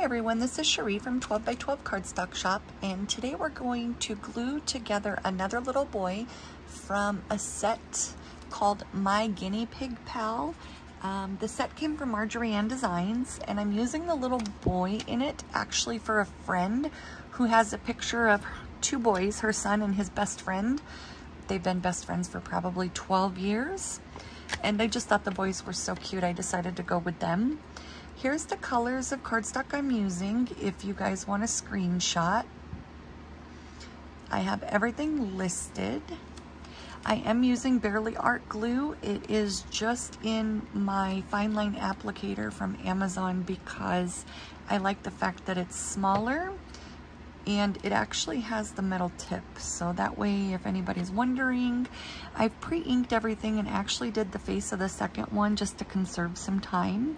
Hi everyone, this is Cherie from 12 by 12 Cardstock Shop, and today we're going to glue together another little boy from a set called My Guinea Pig Pal. The set came from Marjorie Ann Designs, and I'm using the little boy in it actually for a friend who has a picture of two boys, her son and his best friend. They've been best friends for probably 12 years, and I just thought the boys were so cute I decided to go with them. Here's the colors of cardstock I'm using if you guys want a screenshot. I have everything listed. I am using Barely Art glue. It is just in my fine line applicator from Amazon because I like the fact that it's smaller and it actually has the metal tip. So that way, if anybody's wondering, I've pre-inked everything and actually did the face of the second one just to conserve some time.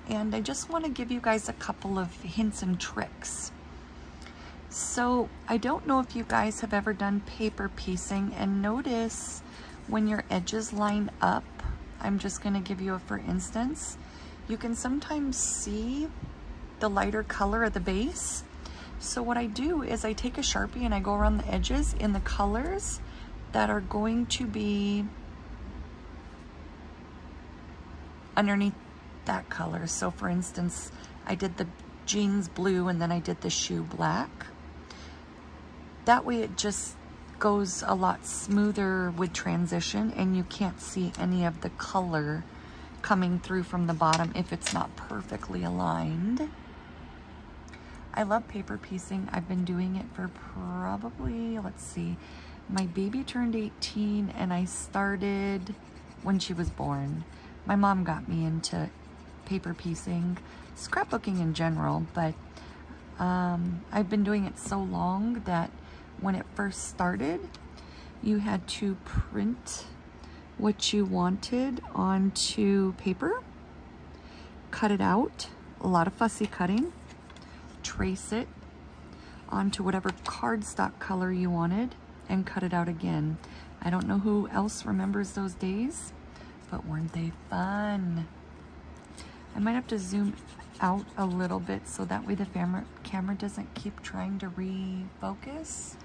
And I just want to give you guys a couple of hints and tricks. So I don't know if you guys have ever done paper piecing, and notice when your edges line up, I'm just going to give you a for instance, you can sometimes see the lighter color of the base. So what I do is I take a Sharpie and I go around the edges in the colors that are going to be underneath that color. So for instance, I did the jeans blue and then I did the shoe black. That way it just goes a lot smoother with transition and you can't see any of the color coming through from the bottom if it's not perfectly aligned. I love paper piecing. I've been doing it for probably, let's see, my baby turned 18 and I started when she was born. My mom got me into paper piecing, scrapbooking in general, but I've been doing it so long that when it first started, you had to print what you wanted onto paper, cut it out, a lot of fussy cutting, trace it onto whatever cardstock color you wanted, and cut it out again. I don't know who else remembers those days, but weren't they fun? I might have to zoom out a little bit so that way the camera doesn't keep trying to refocus.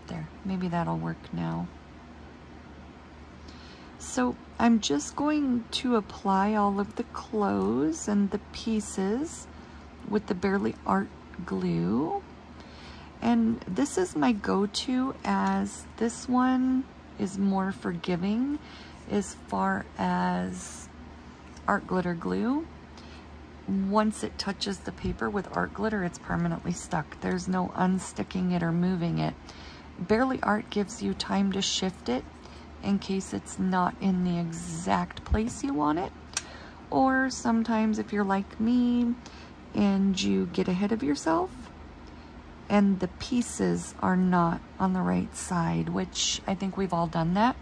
There, maybe that'll work now. So I'm just going to apply all of the clothes and the pieces with the Barely Art glue. And this is my go-to, as this one is more forgiving as far as art glitter glue. Once it touches the paper with art glitter, it's permanently stuck. There's no unsticking it or moving it. Barely Art gives you time to shift it in case it's not in the exact place you want it. Or sometimes if you're like me and you get ahead of yourself and the pieces are not on the right side, which I think we've all done that.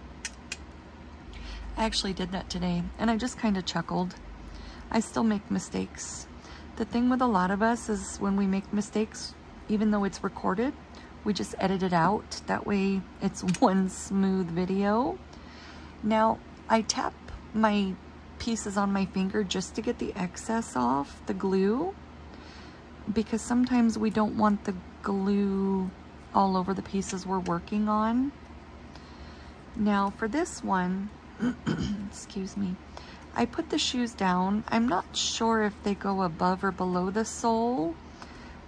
I actually did that today and I just kind of chuckled. I still make mistakes. The thing with a lot of us is when we make mistakes, even though it's recorded, we just edit it out. That way it's one smooth video. Now I tap my pieces on my finger just to get the excess off the glue, because sometimes we don't want the glue all over the pieces we're working on. Now for this one, excuse me, I put the shoes down. I'm not sure if they go above or below the sole,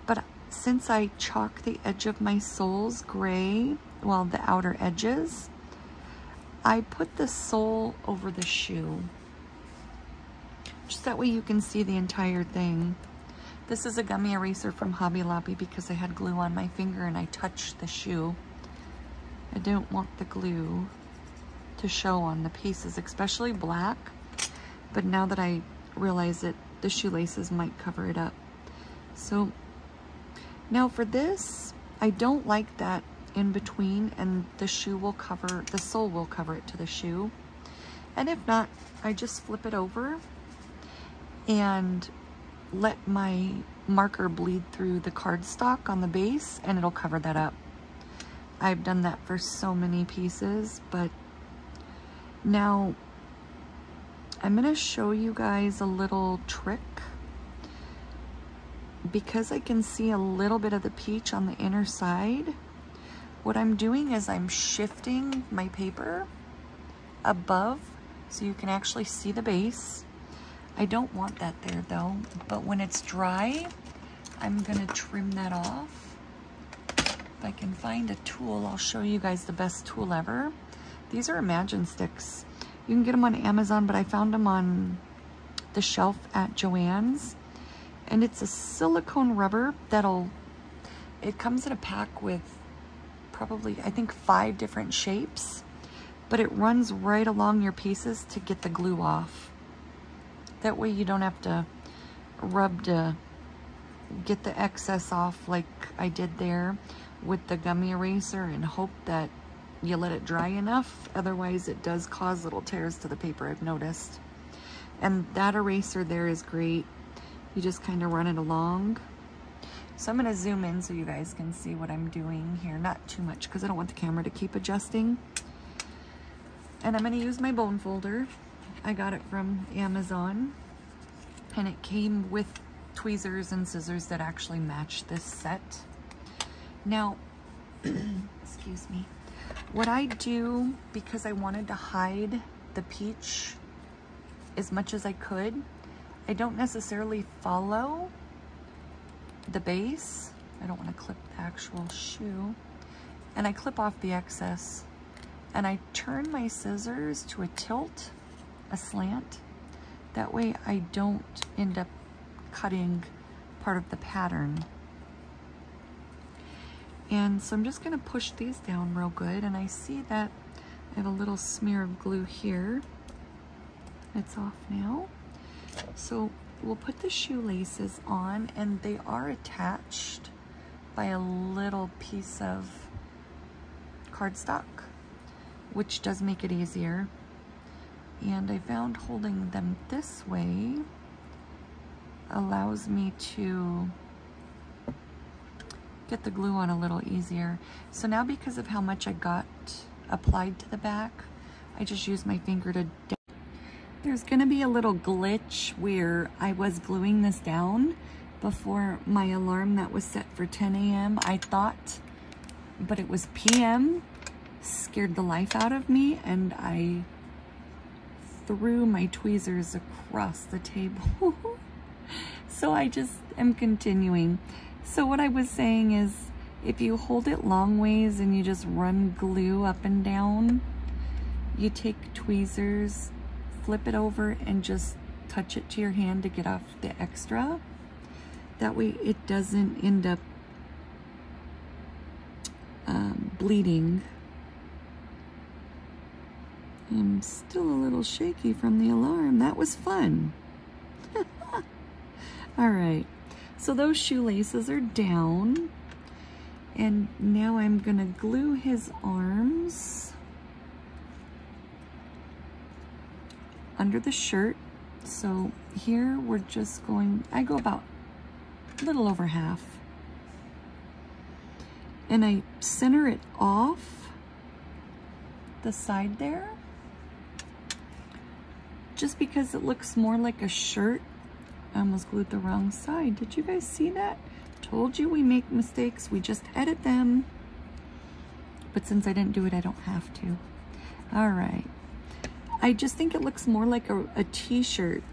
but since I chalk the edge of my soles gray, well, the outer edges, I put the sole over the shoe. Just that way you can see the entire thing. This is a gummy eraser from Hobby Lobby because I had glue on my finger and I touched the shoe. I don't want the glue to show on the pieces, especially black, but now that I realize it, the shoelaces might cover it up. So now for this, I don't like that in between, and the shoe will cover, the sole will cover it to the shoe. And if not, I just flip it over and let my marker bleed through the cardstock on the base and it'll cover that up. I've done that for so many pieces, but now I'm going to show you guys a little trick because I can see a little bit of the peach on the inner side, what I'm doing is I'm shifting my paper above so you can actually see the base. I don't want that there though, but when it's dry, I'm gonna trim that off. If I can find a tool, I'll show you guys the best tool ever. These are Imagine sticks. You can get them on Amazon, but I found them on the shelf at Joann's. And it's a silicone rubber it comes in a pack with probably, I think, 5 different shapes, but it runs right along your pieces to get the glue off. That way you don't have to rub to get the excess off like I did there with the gummy eraser and hope that you let it dry enough. Otherwise it does cause little tears to the paper, I've noticed. And that eraser there is great. You just kind of run it along. So I'm going to zoom in so you guys can see what I'm doing here. Not too much because I don't want the camera to keep adjusting. And I'm going to use my bone folder. I got it from Amazon. And it came with tweezers and scissors that actually match this set. Now, excuse me. What I do, because I wanted to hide the peach as much as I could, I don't necessarily follow the base. I don't want to clip the actual shoe. And I clip off the excess. And I turn my scissors to a tilt, a slant. That way I don't end up cutting part of the pattern. And so I'm just going to push these down real good. And I see that I have a little smear of glue here. It's off now. So we'll put the shoelaces on, and they are attached by a little piece of cardstock, which does make it easier. And I found holding them this way allows me to get the glue on a little easier. So now, because of how much I got applied to the back, I just use my finger to. There's gonna be a little glitch where I was gluing this down before my alarm that was set for 10 a.m. I thought, but it was p.m. Scared the life out of me, and I threw my tweezers across the table. So I just am continuing. So what I was saying is, if you hold it long ways and you just run glue up and down, you take tweezers, flip it over, and just touch it to your hand to get off the extra. That way it doesn't end up bleeding. I'm still a little shaky from the alarm. That was fun. All right, so those shoelaces are down, and now I'm gonna glue his arms under the shirt. So here we're just going, I go about a little over half, and I center it off the side there, just because it looks more like a shirt. I almost glued the wrong side. Did you guys see that? Told you we make mistakes, we just edit them. But since I didn't do it, I don't have to. All right. I just think it looks more like a t-shirt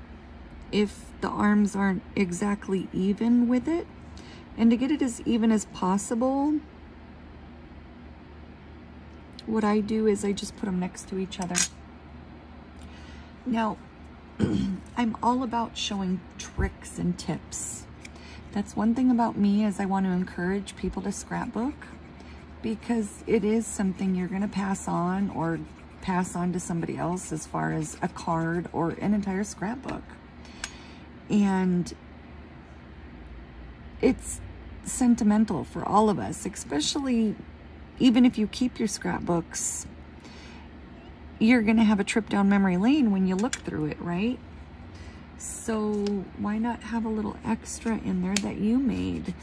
if the arms aren't exactly even with it. And to get it as even as possible, what I do is I just put them next to each other. Now, I'm all about showing tricks and tips. That's one thing about me, is I want to encourage people to scrapbook, because it is something you're going to pass on or pass on to somebody else, as far as a card or an entire scrapbook. And it's sentimental for all of us, especially even if you keep your scrapbooks, you're going to have a trip down memory lane when you look through it, right? So why not have a little extra in there that you made?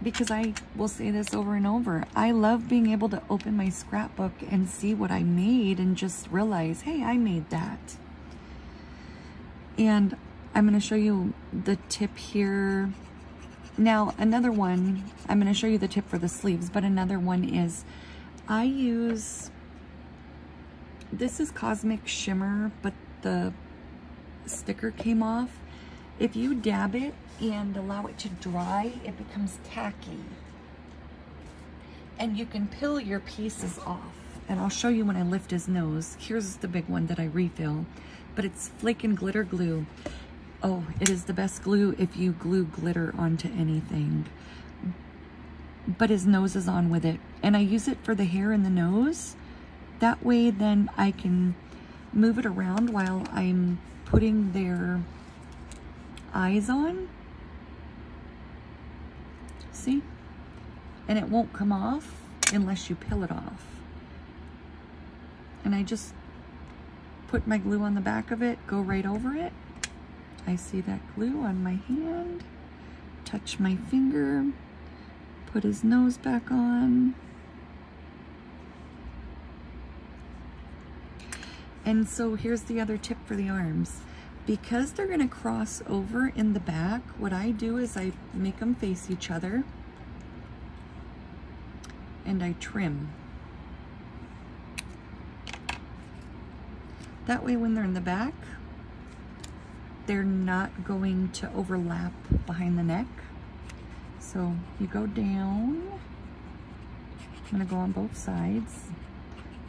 Because I will say this over and over, I love being able to open my scrapbook and see what I made and just realize, hey, I made that. And I'm going to show you the tip here. Now, another one, I'm going to show you the tip for the sleeves, but another one is I use, this is Cosmic Shimmer, but the sticker came off. If you dab it and allow it to dry, it becomes tacky. And you can peel your pieces off. And I'll show you when I lift his nose. Here's the big one that I refill, but it's Flake and Glitter glue. Oh, it is the best glue if you glue glitter onto anything. But his nose is on with it. And I use it for the hair and the nose. That way then I can move it around while I'm putting their eyes on. See? And it won't come off unless you peel it off. And I just put my glue on the back of it, go right over it. I see that glue on my hand, touch my finger, put his nose back on. And so here's the other tip for the arms. Because they're gonna cross over in the back, what I do is I make them face each other and I trim. That way when they're in the back, they're not going to overlap behind the neck. So you go down. I'm gonna go on both sides.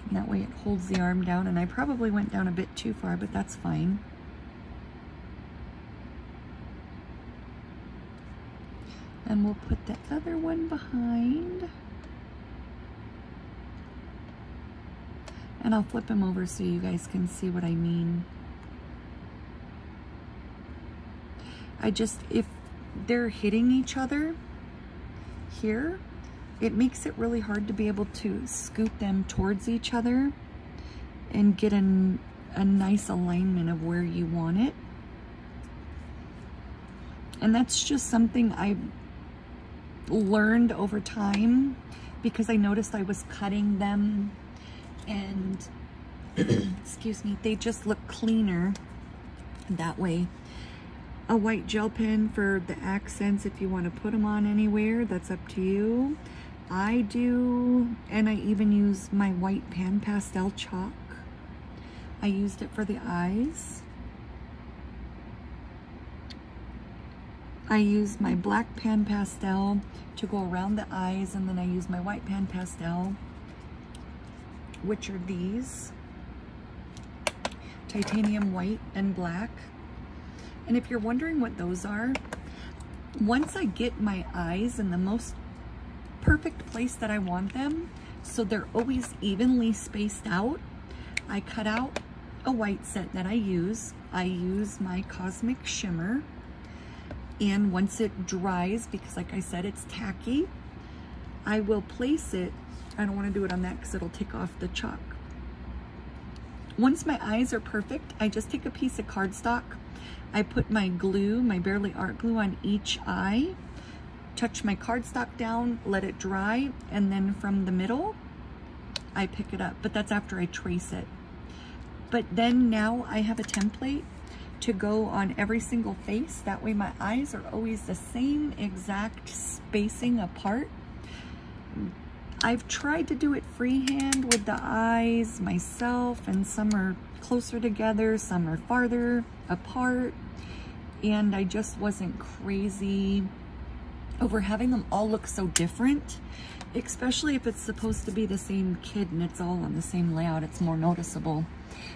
And that way it holds the arm down, and I probably went down a bit too far, but that's fine. And we'll put the other one behind. And I'll flip him over so you guys can see what I mean. If they're hitting each other here, it makes it really hard to be able to scoot them towards each other and get a nice alignment of where you want it. And that's just something I learned over time because I noticed I was cutting them and excuse me, they just look cleaner that way. A white gel pen for the accents if you want to put them on anywhere, that's up to you. I do, and I even use my white pan pastel chalk. I used it for the eyes. I use my black pan pastel to go around the eyes, and then I use my white pan pastel, which are these, titanium white and black. And if you're wondering what those are, once I get my eyes in the most perfect place that I want them, so they're always evenly spaced out, I cut out a white set that I use. I use my Cosmic Shimmer, and once it dries, because like I said, it's tacky, I will place it. I don't want to do it on that because it'll take off the chalk. Once my eyes are perfect, I just take a piece of cardstock. I put my glue, my Barely Art glue on each eye, touch my cardstock down, let it dry, and then from the middle, I pick it up. But that's after I trace it. But then now I have a template to go on every single face. That way my eyes are always the same exact spacing apart. I've tried to do it freehand with the eyes myself, and some are closer together, some are farther apart, and I just wasn't crazy over having them all look so different, especially if it's supposed to be the same kid and it's all on the same layout. It's more noticeable.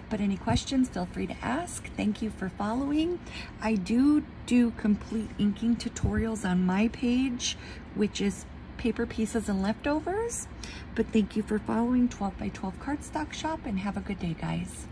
But any questions, feel free to ask. Thank you for following. I do complete inking tutorials on my page, which is Paper Pieces and Leftovers. But thank you for following 12 by 12 Cardstock Shop, and have a good day, guys.